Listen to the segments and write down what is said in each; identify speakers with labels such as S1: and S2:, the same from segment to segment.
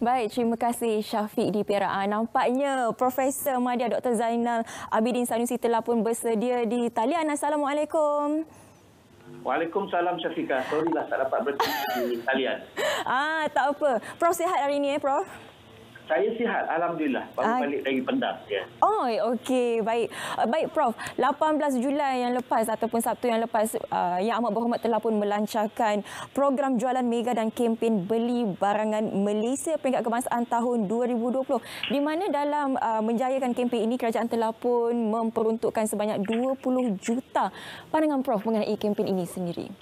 S1: Baik, terima kasih Syafiq di Perak. Nampaknya Profesor Madya Dr. Zainal Abidin Sanusi telah pun bersedia di talian. Assalamualaikum.
S2: Waalaikumsalam Syafiqah. Sorry lah tak dapat bertemu di talian.
S1: Tak apa. Prof sihat hari ini Prof?
S2: Saya sihat, alhamdulillah. Baru balik dari Penang. Ya.
S1: Oh, okey, baik. Baik Prof, 18 Julai yang lepas ataupun Sabtu yang lepas, Yang Amat Berhormat telah pun melancarkan program jualan mega dan kempen beli barangan Malaysia Peringkat Kebangsaan tahun 2020. Di mana dalam menjayakan kempen ini, kerajaan telah pun memperuntukkan sebanyak 20 juta. Pandangan Prof mengenai kempen ini sendiri?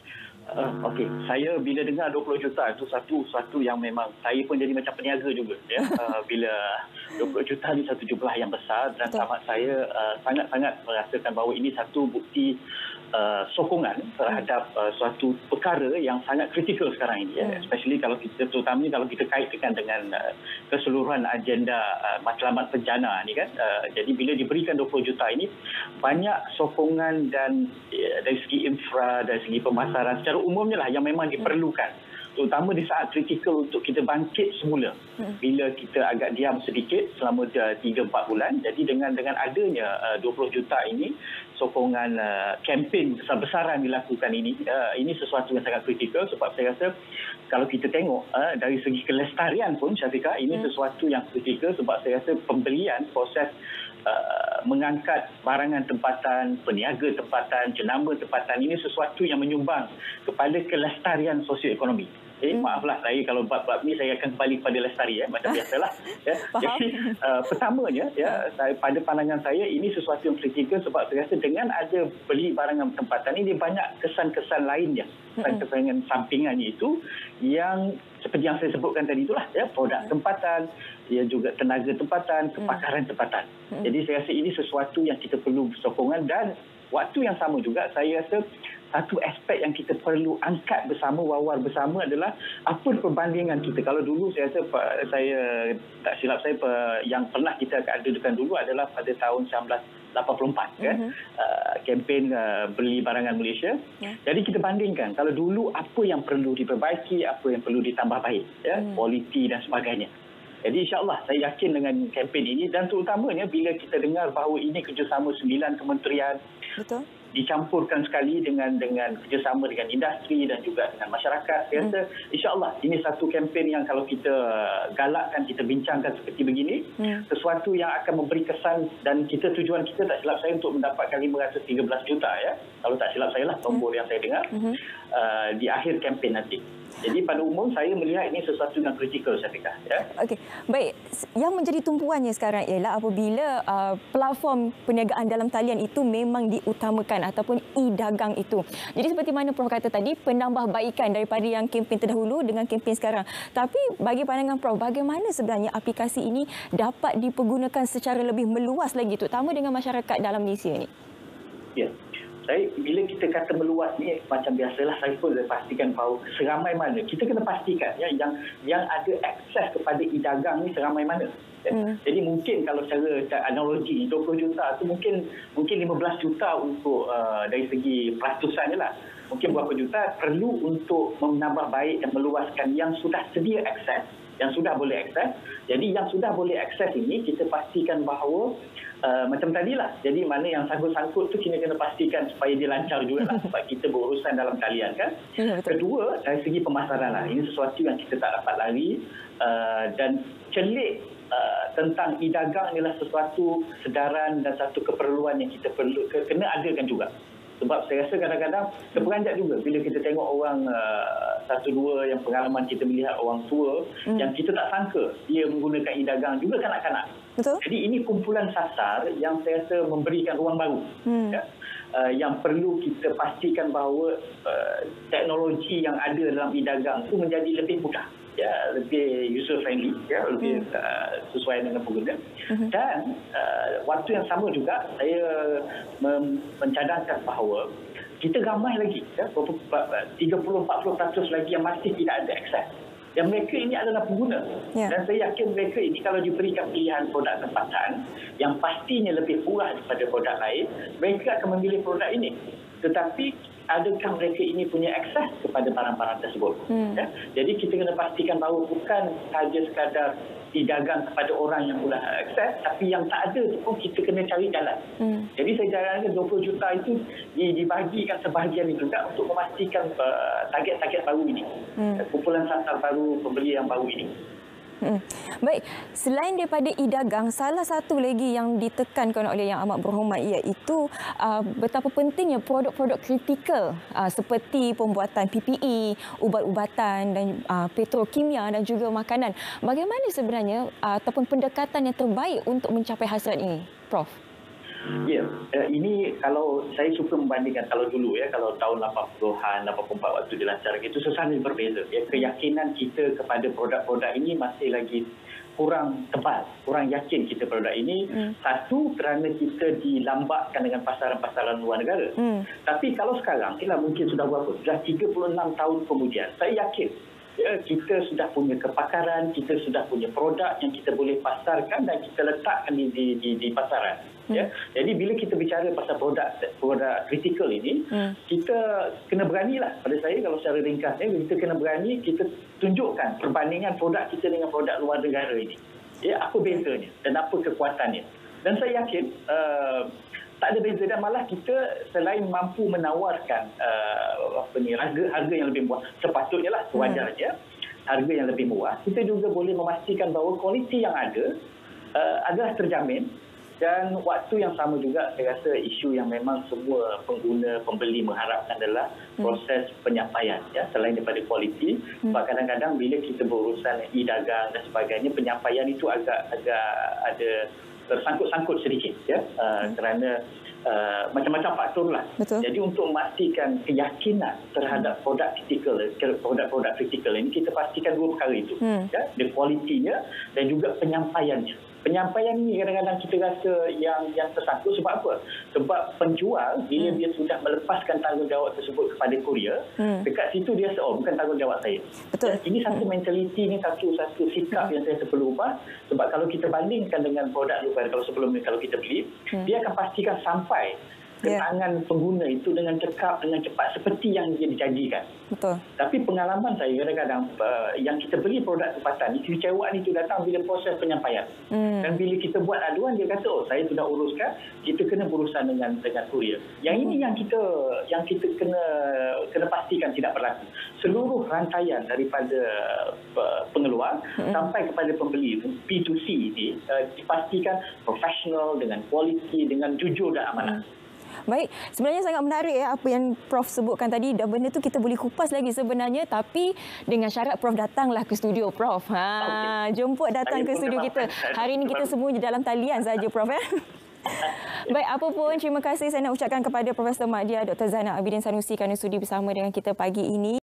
S2: Okey, saya bila dengar 20 juta itu satu yang memang saya pun jadi macam peniaga juga ya. Bila 20 juta ni satu jumlah yang besar dan sama saya sangat-sangat merasakan bahawa ini satu bukti sokongan terhadap suatu perkara yang sangat kritikal sekarang ini ya. Especially kalau kita, terutamanya kalau kita kaitkan dengan keseluruhan agenda matlamat bencana ni kan. Jadi bila diberikan 20 juta ini banyak sokongan dan dari segi infra, dari segi pemasaran secara umumnya lah yang memang diperlukan, terutama di saat kritikal untuk kita bangkit semula bila kita agak diam sedikit selama 3-4 bulan. Jadi dengan adanya 20 juta ini, sokongan kempen besar-besaran dilakukan ini sesuatu yang sangat kritikal, sebab saya rasa kalau kita tengok dari segi kelestarian pun Syafiqah, ini sesuatu yang kritikal, sebab saya rasa pembelian, proses mengangkat barangan tempatan, peniaga tempatan, jenama tempatan, ini sesuatu yang menyumbang kepada kelestarian sosioekonomi. Maaflah saya kalau bab-bab ni saya akan kembali kepada lestari macam biasalah. Ya. Jadi pertamanya pada pandangan saya ini sesuatu yang kritikal, sebab saya rasa dengan ada beli barangan tempatan ini banyak kesan-kesan lainnya, kesan-kesan sampingannya itu yang seperti yang saya sebutkan tadi itulah ya, produk tempatan, ya juga tenaga tempatan, kepakaran tempatan. Jadi saya rasa ini sesuatu yang kita perlu sokongan, dan waktu yang sama juga saya rasa satu aspek yang kita perlu angkat bersama, wawar bersama adalah apa perbandingan kita. Kalau dulu saya rasa, saya tak silap saya, yang pernah kita adakan dulu adalah pada tahun 1984 kan, kempen beli barangan Malaysia. Jadi kita bandingkan kalau dulu apa yang perlu diperbaiki, apa yang perlu ditambah baik ya, kualiti dan sebagainya. Jadi insya-Allah saya yakin dengan kempen ini, dan terutamanya bila kita dengar bahawa ini kerjasama 9 kementerian. Betul. Dicampurkan sekali dengan kerjasama dengan industri dan juga dengan masyarakat. Saya rasa insya-Allah ini satu kempen yang kalau kita galakkan, kita bincangkan seperti begini, sesuatu yang akan memberi kesan, dan tujuan kita tak silap saya untuk mendapatkan 513 juta ya. Kalau tak silap saya lah nombor yang saya dengar di akhir kempen nanti. Jadi pada umum saya melihat ini sesuatu yang kritikal, Syafiqah. Ya.
S1: Okey, baik. Yang menjadi tumpuannya sekarang ialah apabila platform perniagaan dalam talian itu memang diutamakan ataupun e-dagang itu. Jadi seperti mana Prof kata tadi, penambahbaikan daripada yang kempen terdahulu dengan kempen sekarang. Tapi bagi pandangan Prof, bagaimana sebenarnya aplikasi ini dapat dipergunakan secara lebih meluas lagi, terutama dengan masyarakat dalam Malaysia ni?
S2: Ya. Bila kita kata meluas ni, macam biasalah saya pun pastikan bahawa seramai mana. Kita kena pastikan ya, yang ada akses kepada e-dagang ni seramai mana. Jadi mungkin kalau cara analogi 20 juta tu mungkin 15 juta untuk dari segi peratusannya lah. Mungkin berapa juta perlu untuk menambah baik dan meluaskan yang sudah sedia akses, yang sudah boleh akses. Jadi yang sudah boleh akses ini kita pastikan bahawa macam tadilah. Jadi mana yang sangkut-sangkut tu kita kena pastikan supaya dia lancar juga lah, sebab kita berurusan dalam talian kan. Kedua, dari segi pemasaran lah. Ini sesuatu yang kita tak dapat lari, dan celik tentang e-dagang inilah sesuatu sedaran dan satu keperluan yang kita perlu kena adakan juga. Sebab saya rasa kadang-kadang terperanjat juga bila kita tengok orang satu dua yang pengalaman kita melihat orang tua yang kita tak sangka dia menggunakan e-dagang juga kanak-kanak. Betul. Jadi ini kumpulan sasar yang saya rasa memberikan ruang baru. Ya? Yang perlu kita pastikan bahawa teknologi yang ada dalam e-dagang itu menjadi lebih mudah. Ya, lebih user friendly, ya, lebih sesuai dengan pengguna. Dan waktu yang sama juga saya mencadangkan bahawa kita ramai lagi, ya, 30-40% lagi yang masih tidak ada akses. Dan mereka ini adalah pengguna. Dan saya yakin mereka ini kalau diberikan pilihan produk tempatan yang pastinya lebih murah daripada produk lain, mereka akan memilih produk ini. Tetapi adakah mereka ini punya akses kepada barang-barang tersebut. Ya? Jadi kita kena pastikan bahawa bukan sahaja sekadar didagang kepada orang yang boleh akses, tapi yang tak ada tu pun kita kena cari jalan. Jadi saya jalankan 20 juta itu dibagikan sebahagian juga untuk memastikan target-target baru ini. Kumpulan sasar baru, pembeli yang baru ini.
S1: Baik, selain daripada e-dagang, salah satu lagi yang ditekankan oleh Yang Amat Berhormat iaitu betapa pentingnya produk-produk kritikal seperti pembuatan PPE, ubat-ubatan dan petrokimia dan juga makanan. Bagaimana sebenarnya ataupun pendekatan yang terbaik untuk mencapai hasrat ini, Prof?
S2: Ya, ini kalau saya suka membandingkan kalau dulu ya, kalau tahun 80-an, 84 waktu dilancarkan itu sesuatu berbeza. Ya, keyakinan kita kepada produk-produk ini masih lagi kurang tebal, kurang yakin kita produk ini. Satu, kerana kita dilambatkan dengan pasaran-pasaran luar negara. Tapi kalau sekarang, mungkin sudah berapa? Sudah 36 tahun kemudian, saya yakin ya, kita sudah punya kepakaran, kita sudah punya produk yang kita boleh pasarkan dan kita letakkan di pasaran. Ya. Jadi bila kita bicara pasal produk kritikal ini, kita kena beranilah. Pada saya kalau secara ringkasnya, kita kena berani, kita tunjukkan perbandingan produk kita dengan produk luar negara ini. Ya, apa bezanya dan apa kekuatannya. Dan saya yakin tak ada beza, dan malah kita selain mampu menawarkan harga yang lebih murah, sepatutnya lah, sewajarnya harga yang lebih murah, kita juga boleh memastikan bahawa kualiti yang ada adalah terjamin. Dan waktu yang sama juga saya rasa isu yang memang semua pengguna, pembeli mengharapkan adalah proses penyampaian, ya, selain daripada kualiti. Sebab kadang-kadang bila kita berurusan e-dagang dan sebagainya, penyampaian itu agak ada tersangkut-sangkut sedikit, ya, kerana macam-macam faktor lah.
S1: Betul.
S2: Jadi untuk memastikan keyakinan terhadap produk-produk kritikal ini, kita pastikan dua perkara itu, ya, kualitinya dan juga penyampaiannya. Penyampaian ini kadang-kadang kita rasa yang tersangkut. Sebab apa? Sebab penjual bila dia sudah melepaskan tanggungjawab tersebut kepada kurier, dekat situ dia bukan tanggungjawab saya.
S1: Betul.
S2: Ini satu mentaliti, ini satu sikap yang saya perlu ubah. Sebab kalau kita bandingkan dengan produk luar, kalau sebelumnya kalau kita beli, dia akan pastikan sampai ke tangan pengguna itu dengan cepat seperti yang dia dijanjikan.
S1: Betul.
S2: Tapi pengalaman saya kadang-kadang yang kita beli produk tempatan, kecewaan itu datang bila proses penyampaian. Dan bila kita buat aduan, dia kata, saya sudah uruskan, kita kena berurusan dengan kurier. Yang ini yang kita kena pastikan tidak berlaku. Seluruh rantaian daripada pengeluar sampai kepada pembeli P2C ini dipastikan profesional, dengan kualiti, dengan jujur dan amanah.
S1: Baik, sebenarnya sangat menarik ya apa yang Prof sebutkan tadi, dan benda tu kita boleh kupas lagi sebenarnya, tapi dengan syarat Prof datanglah ke studio, Prof. Jemput datang ke studio kita. Hari ini kita semua di dalam talian saja, Prof, ya. Baik, apa pun terima kasih saya nak ucapkan kepada Profesor Madya Dr. Zainal Abidin Sanusi kerana sudi bersama dengan kita pagi ini.